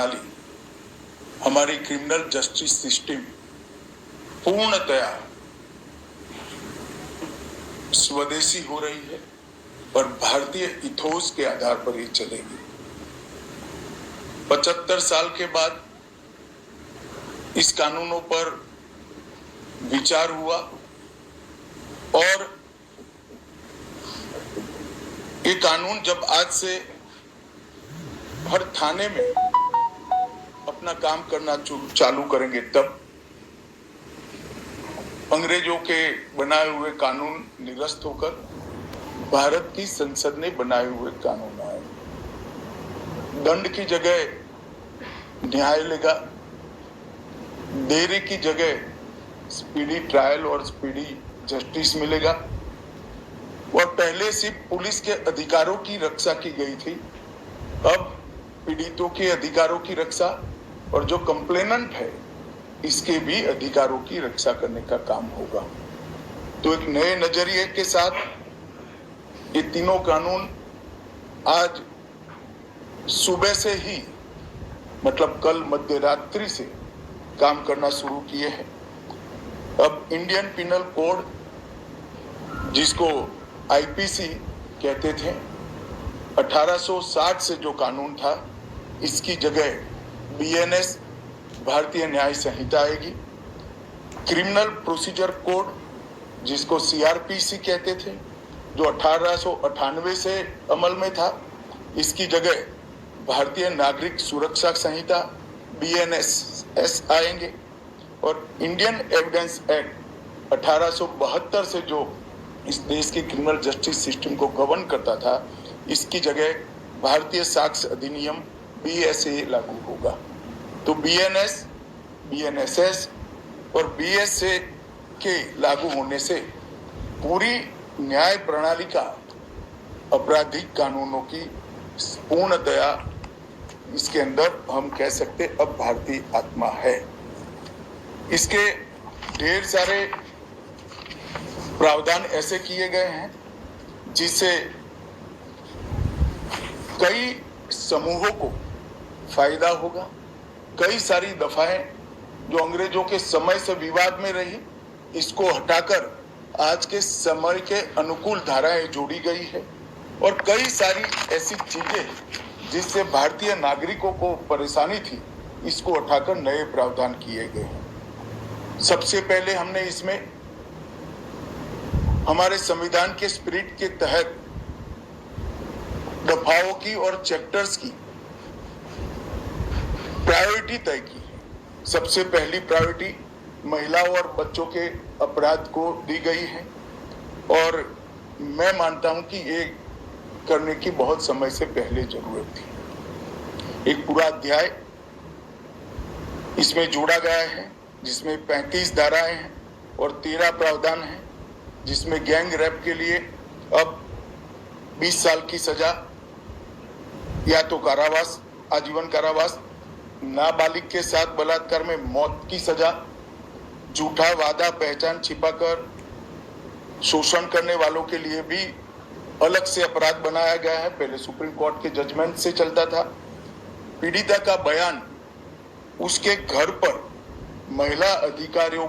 हमारी criminal justice system पूर्णतया स्वदेशी हो रही है और भारतीय इथोस के आधार पर ही चलेगी। 75 साल के बाद इस कानूनों पर विचार हुआ और ये कानून जब आज से हर थाने में अपना काम करना चालू करेंगे, तब अंग्रेजों के बनाए हुए कानून निरस्त होकर भारत की संसद ने बनाए हुए कानून आए। दंड की जगह न्याय लेगा, देरी की जगह स्पीडी ट्रायल और स्पीडी जस्टिस मिलेगा। और पहले सिर्फ पुलिस के अधिकारों की रक्षा की गई थी, अब पीड़ितों के अधिकारों की रक्षा और जो कंप्लेनेंट है इसके भी अधिकारों की रक्षा करने का काम होगा। तो एक नए नजरिए के साथ ये तीनों कानून आज सुबह से ही, मतलब कल मध्य रात्रि से काम करना शुरू किए हैं। अब इंडियन पिनल कोड, जिसको आईपीसी कहते थे, 1860 से जो कानून था, इसकी जगह बीएनएस भारतीय न्याय संहिता आएगी। क्रिमिनल प्रोसीजर कोड, जिसको सीआरपीसी कहते थे, जो 1898 से अमल में था, इसकी जगह भारतीय नागरिक सुरक्षा संहिता बीएनएस आएंगे। और इंडियन एविडेंस एक्ट 1872 से जो इस देश की क्रिमिनल जस्टिस सिस्टम को गवर्न करता था, इसकी जगह भारतीय साक्ष्य अधिनियम बीएसए लागू होगा। तो बीएनएस, बीएनएसएस और बीएसए के लागू होने से पूरी न्याय प्रणाली का आपराधिक कानूनों की पूर्णतया इसके अंदर हम कह सकते अब भारतीय आत्मा है। इसके ढेर सारे प्रावधान ऐसे किए गए हैं जिससे कई समूहों को फायदा होगा। कई सारी दफाएं जो अंग्रेजों के समय से विवाद में रही, इसको हटाकर आज के समय के अनुकूल धाराएं जोड़ी गई है। और कई सारी ऐसी चीजें जिससे भारतीय नागरिकों को परेशानी थी, इसको हटाकर नए प्रावधान किए गए हैं। सबसे पहले हमने इसमें हमारे संविधान के स्पिरिट के तहत दफाओं की और चैप्टर्स की प्रायोरिटी तय की है। सबसे पहली प्रायोरिटी महिलाओं और बच्चों के अपराध को दी गई है और मैं मानता हूं कि ये करने की बहुत समय से पहले जरूरत थी। एक पूरा अध्याय इसमें जोड़ा गया है जिसमें 35 धाराएं हैं और 13 प्रावधान हैं, जिसमें गैंग रेप के लिए अब 20 साल की सजा या तो कारावास, आजीवन कारावास, नाबालिग के साथ बलात्कार में मौत की सजा, झूठा वादा पहचान छिपाकर शोषण करने वालों के लिए भी अलग से अपराध बनाया गया है। पहले सुप्रीम कोर्ट के जजमेंट से चलता था। पीड़िता का बयान उसके घर पर महिला अधिकारियों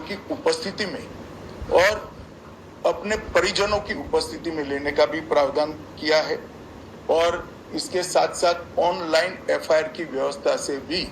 की उपस्थिति में और अपने परिजनों की उपस्थिति में लेने का भी प्रावधान किया है। और इसके साथ साथ ऑनलाइन एफआईआर की व्यवस्था से भी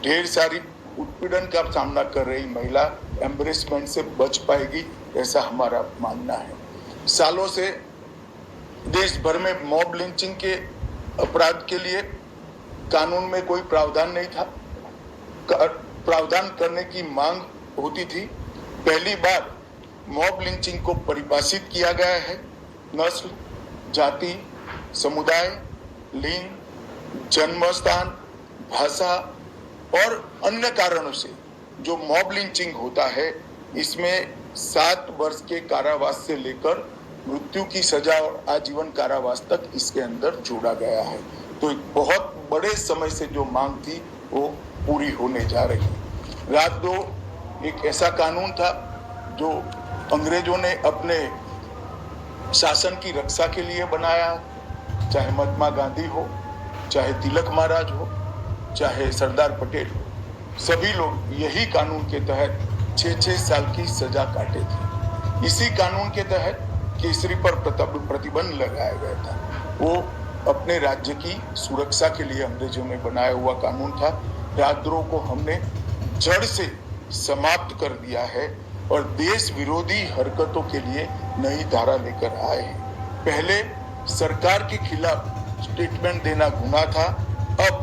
ढेर सारी उत्पीड़न का सामना कर रही महिला एम्बरेसमेंट से बच पाएगी, ऐसा हमारा मानना है। सालों से देश भर में मॉब लिंचिंग के अपराध के लिए कानून में कोई प्रावधान नहीं था। प्रावधान करने की मांग होती थी। पहली बार मॉब लिंचिंग को परिभाषित किया गया है। नस्ल, जाति, समुदाय, लिंग, जन्म स्थान, भाषा और अन्य कारणों से जो मॉब लिंचिंग होता है, इसमें 7 वर्ष के कारावास से लेकर मृत्यु की सजा और आजीवन कारावास तक इसके अंदर जोड़ा गया है। तो एक बहुत बड़े समय से जो मांग थी वो पूरी होने जा रही है। रात 2 एक ऐसा कानून था जो अंग्रेजों ने अपने शासन की रक्षा के लिए बनाया, चाहे महात्मा गांधी हो, चाहे तिलक महाराज हो, चाहे सरदार पटेल हो, सभी लोग यही कानून के तहत 6-6 साल की सजा काटे थे। इसी कानून के तहत केसरी पर प्रतिबंध लगाया गया था। वो अपने राज्य की सुरक्षा के लिए अंग्रेजों ने बनाया हुआ कानून था। राजद्रोह को हमने जड़ से समाप्त कर दिया है और देश विरोधी हरकतों के लिए नई धारा लेकर आए हैं। पहले सरकार के खिलाफ स्टेटमेंट देना गुनाह था, अब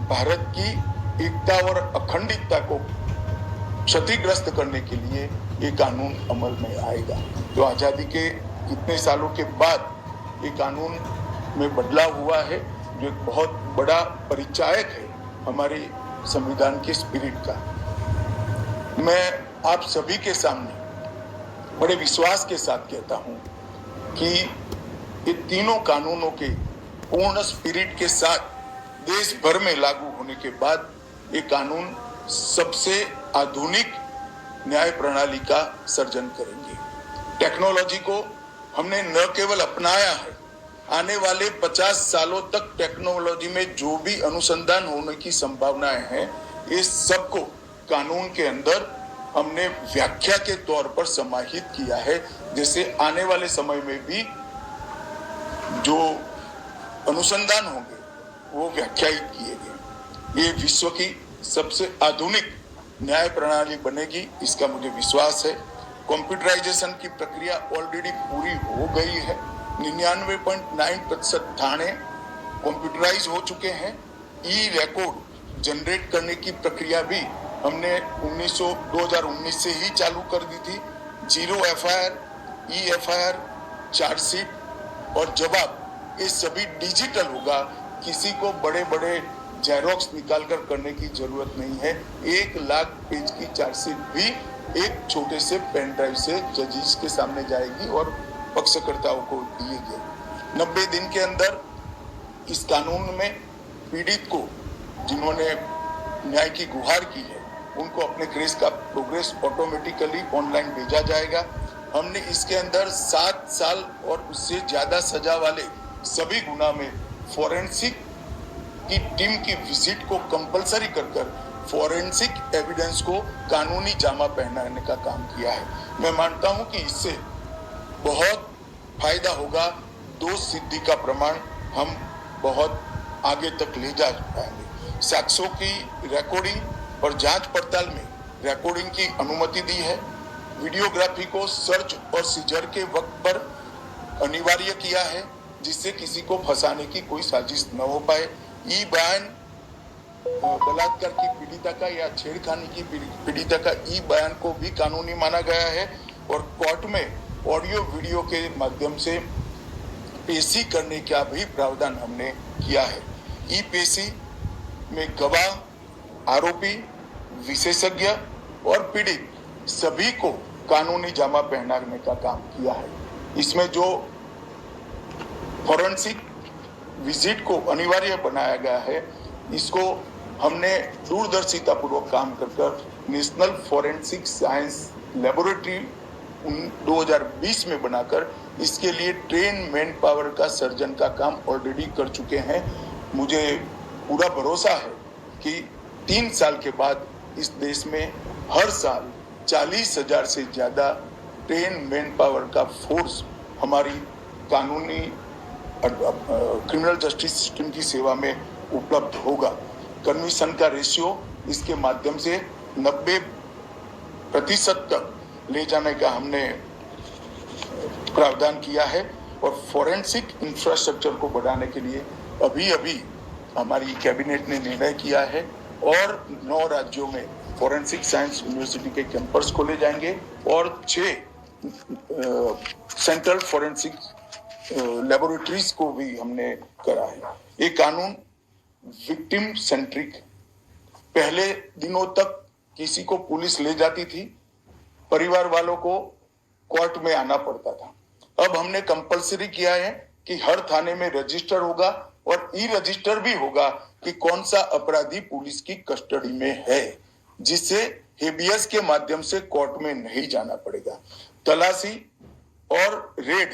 भारत की एकता और अखंडता को क्षतिग्रस्त करने के लिए ये कानून अमल में आएगा। तो आजादी के कितने सालों के बाद ये कानून में बदलाव हुआ है, जो एक बहुत बड़ा परिचायक है हमारे संविधान के स्पिरिट का। मैं आप सभी के सामने बड़े विश्वास के साथ कहता हूं कि ये तीनों कानूनों के पूर्ण स्पिरिट के साथ देश भर में लागू होने के बाद ये कानून सबसे आधुनिक न्याय प्रणाली का सर्जन करेंगे। टेक्नोलॉजी को हमने न केवल अपनाया है, आने वाले 50 सालों तक टेक्नोलॉजी में जो भी अनुसंधान होने की संभावनाएं हैं, इस सबको कानून के अंदर हमने व्याख्या के तौर पर समाहित किया है, जैसे आने वाले समय में भी जो अनुसंधान होंगे वो व्याख्यायित किए गए। ये विश्व की सबसे आधुनिक न्याय प्रणाली बनेगी, इसका मुझे विश्वास है। कंप्यूटराइजेशन की प्रक्रिया ऑलरेडी पूरी हो गई है। 99.9% थाने कंप्यूटराइज हो चुके हैं। ई रिकॉर्ड जनरेट करने की प्रक्रिया भी हमने 2019 से ही चालू कर दी थी। 0 FIR, ई FIR, चार्जशीट और जवाब, ये सभी डिजिटल होगा। किसी को बड़े बड़े जेरोक्स निकाल कर करने की जरूरत नहीं है। 1 लाख पेज की चार्जशीट भी एक छोटे से पेन ड्राइव से जजेस के सामने जाएगी और पक्षकर्ताओं को दिए गए। 90 दिन के अंदर इस कानून में पीड़ित को, जिन्होंने न्याय की गुहार की है, उनको अपने केस का प्रोग्रेस ऑटोमेटिकली ऑनलाइन भेजा जाएगा। हमने इसके अंदर 7 साल और उससे ज्यादा सजा वाले सभी गुना में फॉरेंसिक की टीम की विजिट को कंपलसरी कर फॉरेंसिक एविडेंस को कानूनी जामा पहनाने का काम किया है। मैं मानता हूं कि इससे बहुत फायदा होगा। दोष सिद्धि का प्रमाण हम बहुत आगे तक ले जा पाएंगे। साक्ष्यों की रिकॉर्डिंग और जांच पड़ताल में रिकॉर्डिंग की अनुमति दी है। वीडियोग्राफी को सर्च और सीजर के वक्त पर अनिवार्य किया है, जिससे किसी को फंसाने की कोई साजिश न हो पाए। ई बयान बलात्कार की पीड़िता का या छेड़खानी की पीड़िता का ई बयान को भी कानूनी माना गया है और कोर्ट में ऑडियो वीडियो के माध्यम से पेशी करने का भी प्रावधान हमने किया है। ई पेशी में गवाह, आरोपी, विशेषज्ञ और पीड़ित सभी को कानूनी जामा पहनाने का काम किया है। इसमें जो फॉरेंसिक विजिट को अनिवार्य बनाया गया है, इसको हमने दूरदर्शिता पूर्वक काम कर नेशनल फॉरेंसिक साइंस लेबोरेटरी 2020 में बनाकर इसके लिए ट्रेन मैन पावर का सर्जन का काम ऑलरेडी कर चुके हैं। मुझे पूरा भरोसा है कि 3 साल के बाद इस देश में हर साल 40,000 से ज्यादा ट्रेन मैन पावर का फोर्स हमारी कानूनी क्रिमिनल जस्टिस सिस्टम की सेवा में उपलब्ध होगा। कन्विक्शन का रेशियो इसके माध्यम से 90% तक ले जाने का हमने प्रावधान किया है और फॉरेंसिक इंफ्रास्ट्रक्चर को बढ़ाने के लिए अभी हमारी कैबिनेट ने निर्णय किया है और 9 राज्यों में फॉरेंसिक साइंस यूनिवर्सिटी के कैंपस खोले जाएंगे और 6 सेंट्रल फॉरेंसिक लेबोरेटरीज को भी हमने करा है। ये कानून विक्टिम सेंट्रिक। पहले दिनों तक किसी को पुलिस ले जाती थी, परिवार वालों को कोर्ट में आना पड़ता था। अब हमने कंपलसरी किया है कि हर थाने में रजिस्टर होगा और ई रजिस्टर भी होगा कि कौन सा अपराधी पुलिस की कस्टडी में है, जिससे हेबियस के माध्यम से कोर्ट में नहीं जाना पड़ेगा। तलाशी और रेड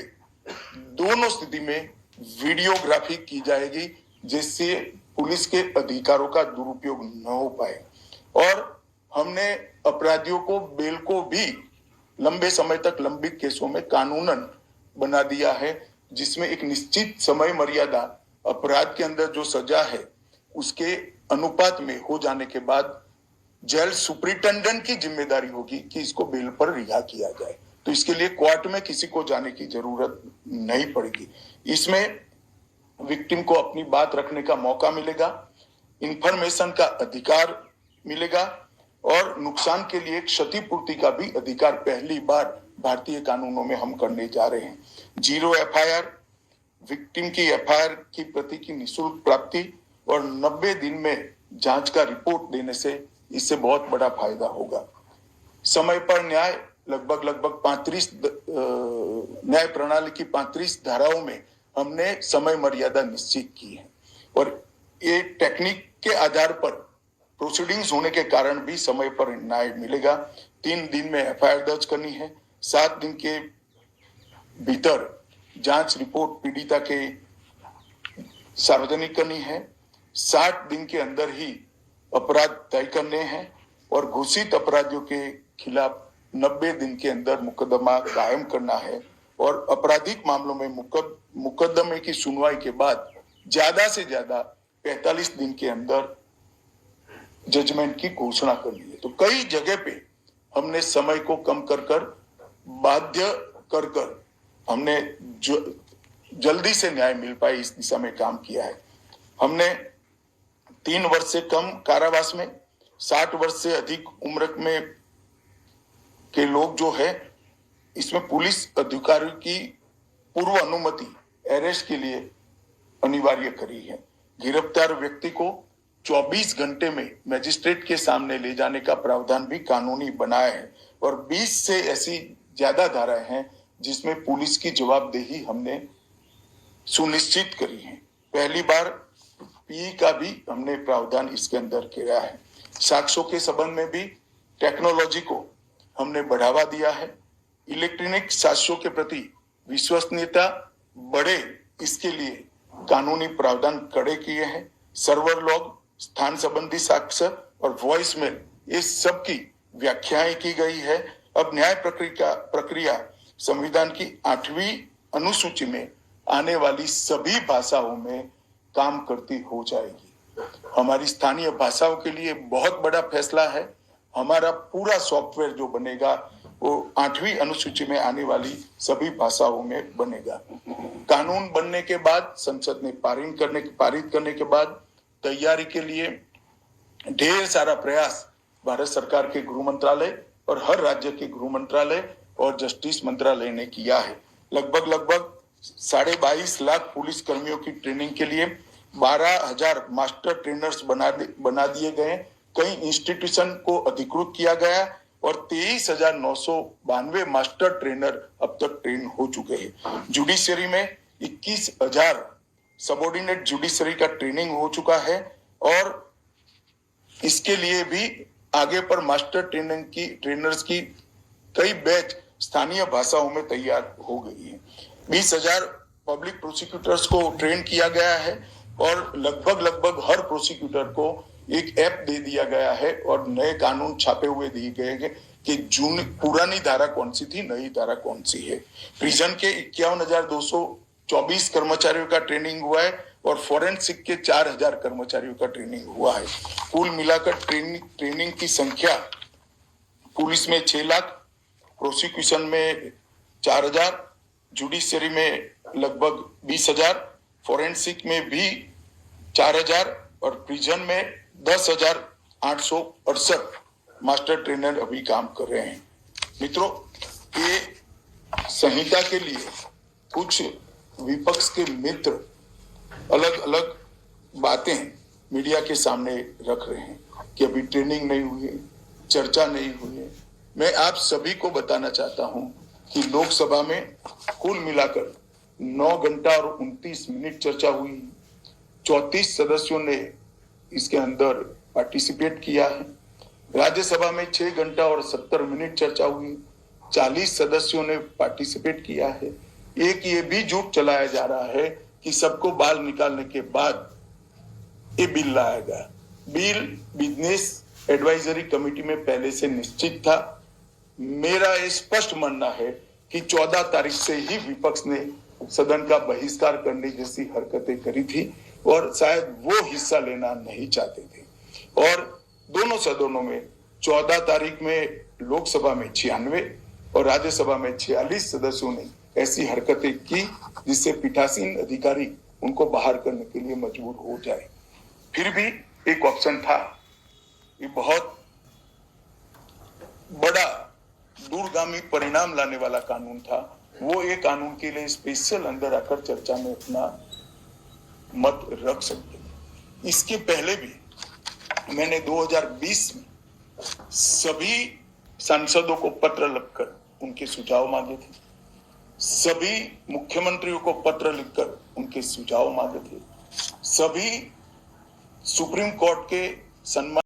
दोनों स्थिति में वीडियोग्राफी की जाएगी, जिससे पुलिस के अधिकारों का दुरुपयोग न हो पाए। और हमने अपराधियों को बेल को भी लंबे समय तक लंबित केसों में कानूनन बना दिया है, जिसमें एक निश्चित समय मर्यादा अपराध के अंदर जो सजा है उसके अनुपात में हो जाने के बाद जेल सुपरिटेंडेंट की जिम्मेदारी होगी कि इसको बेल पर रिहा किया जाए। तो इसके लिए कोर्ट में किसी को जाने की जरूरत नहीं पड़ेगी। इसमें विक्टिम को अपनी बात रखने का मौका मिलेगा, इंफॉर्मेशन का अधिकार मिलेगा और नुकसान के लिए क्षतिपूर्ति का भी अधिकार पहली बार भारतीय कानूनों में हम करने जा रहे हैं। 0 एफआईआर, विक्टिम की एफआईआर की प्रति की निःशुल्क प्राप्ति और 90 दिन में जांच का रिपोर्ट देने से इससे बहुत बड़ा फायदा होगा। समय पर न्याय, लगभग 35 न्याय प्रणाली की 35 धाराओं में हमने समय मर्यादा निश्चित की है और ये टेक्निक के आधार पर प्रोसीडिंग्स होने के कारण भी समय पर न्याय मिलेगा। 3 दिन में एफआईआर दर्ज करनी है, 7 दिन के भीतर जांच रिपोर्ट पीड़िता के सार्वजनिक करनी है, 60 दिन के अंदर ही अपराध तय करने हैं और घोषित अपराधियों के खिलाफ 90 दिन के अंदर मुकदमा कायम करना है और आपराधिक मामलों में मुकदमे की सुनवाई के बाद ज्यादा से ज्यादा 45 दिन के अंदर जजमेंट की घोषणा करनी है। तो कई जगह पे हमने समय को कम कर बाध्य कर हमने जल्दी से न्याय मिल पाए इस दिशा में काम किया है। हमने 3 वर्ष से कम कारावास में, 60 वर्ष से अधिक उम्र में के लोग जो है, इसमें पुलिस अधिकारी की पूर्व अनुमति अरेस्ट के लिए अनिवार्य करी है। गिरफ्तार व्यक्ति को 24 घंटे में मजिस्ट्रेट के सामने ले जाने का प्रावधान भी कानूनी बनाया है और 20 से ऐसी ज्यादा धाराएं हैं जिसमें पुलिस की जवाबदेही हमने सुनिश्चित करी है। पहली बार पी का भी हमने प्रावधान इसके अंदर किया है। साक्ष्यों के संबंध में भी टेक्नोलॉजी को हमने बढ़ावा दिया है। इलेक्ट्रॉनिक साक्ष्यों के प्रति विश्वसनीयता बढ़े, इसके लिए कानूनी प्रावधान कड़े किए हैं। सर्वर लॉग, स्थान संबंधी साक्ष्य और वॉइस मेल, इस सब की व्याख्याएं की गई है। अब न्याय प्रक्रिया संविधान की 8वीं अनुसूची में आने वाली सभी भाषाओं में काम करती हो जाएगी। हमारी स्थानीय भाषाओं के लिए बहुत बड़ा फैसला है। हमारा पूरा सॉफ्टवेयर जो बनेगा वो 8वीं अनुसूची में आने वाली सभी भाषाओं में बनेगा। कानून बनने के बाद, संसद ने पारित करने के बाद तैयारी के लिए ढेर सारा प्रयास भारत सरकार के गृह मंत्रालय और हर राज्य के गृह मंत्रालय और जस्टिस मंत्रालय ने किया है। लगभग 22.5 लाख पुलिस कर्मियों की ट्रेनिंग के लिए 12,000 मास्टर ट्रेनर्स बना दिए गए। कई इंस्टीट्यूशन को अधिकृत किया गया और 23,992 मास्टर ट्रेनर अब तक ट्रेन हो चुके हैं। जुडिशरी में 21,000 सबऑर्डिनेट जुडिशरी का ट्रेनिंग हो चुका है और इसके लिए भी आगे पर मास्टर ट्रेनर्स की कई बैच स्थानीय भाषाओं में तैयार हो गई है। 20,000 पब्लिक प्रोसिक्यूटर्स को ट्रेन किया गया है और लगभग हर प्रोसिक्यूटर को एक ऐप दे दिया गया है और नए कानून छापे हुए दिए गए हैं कि पुरानी धारा कौन सी थी, नई धारा कौन सी है। प्रिजन के 51,224 कर्मचारियों का ट्रेनिंग हुआ है और फॉरेंसिक के 4,000 कर्मचारियों का ट्रेनिंग हुआ है। कुल मिलाकर ट्रेनिंग की संख्या पुलिस में 6 लाख, प्रोसिक्यूशन में 4,000, जुडिशरी में लगभग 20,000, फॉरेंसिक में भी 4,000 और प्रिजन में 10,868 मास्टर ट्रेनर अभी काम कर रहे हैं। मित्रों, ये संहिता के लिए कुछ विपक्ष के मित्र अलग अलग बातें मीडिया के सामने रख रहे हैं कि अभी ट्रेनिंग नहीं हुई है, चर्चा नहीं हुई है। मैं आप सभी को बताना चाहता हूं कि लोकसभा में कुल मिलाकर 9 घंटा और 29 मिनट चर्चा हुई। 34 सदस्यों ने इसके अंदर पार्टिसिपेट किया है। राज्यसभा में 6 घंटा और 70 मिनट चर्चा हुई। 40 सदस्यों ने पार्टिसिपेट किया है। एक ये भी झूठ चलाया जा रहा है कि सबको बाल निकालने के बाद ये बिल लाया गया। बिल बिजनेस एडवाइजरी कमेटी में पहले से निश्चित था। मेरा ये स्पष्ट मानना है कि 14 तारीख से ही विपक्ष ने सदन का बहिष्कार करने जैसी हरकतें करी थी और शायद वो हिस्सा लेना नहीं चाहते थे। और दोनों सदनों में 14 तारीख में लोकसभा में 96 और राज्यसभा में 46 सदस्यों ने ऐसी हरकतें की जिससे पीठासीन अधिकारी उनको बाहर करने के लिए मजबूर हो जाए। फिर भी एक ऑप्शन था। ये बहुत बड़ा दूरगामी परिणाम लाने वाला कानून था। वो एक कानून के लिए स्पेशल अंदर आकर चर्चा में अपना मत रख सकते। इसके पहले भी मैंने 2020 में सभी सांसदों को पत्र लिखकर उनके सुझाव मांगे थे। सभी मुख्यमंत्रियों को पत्र लिखकर उनके सुझाव मांगे थे। सभी सुप्रीम कोर्ट के सम्मान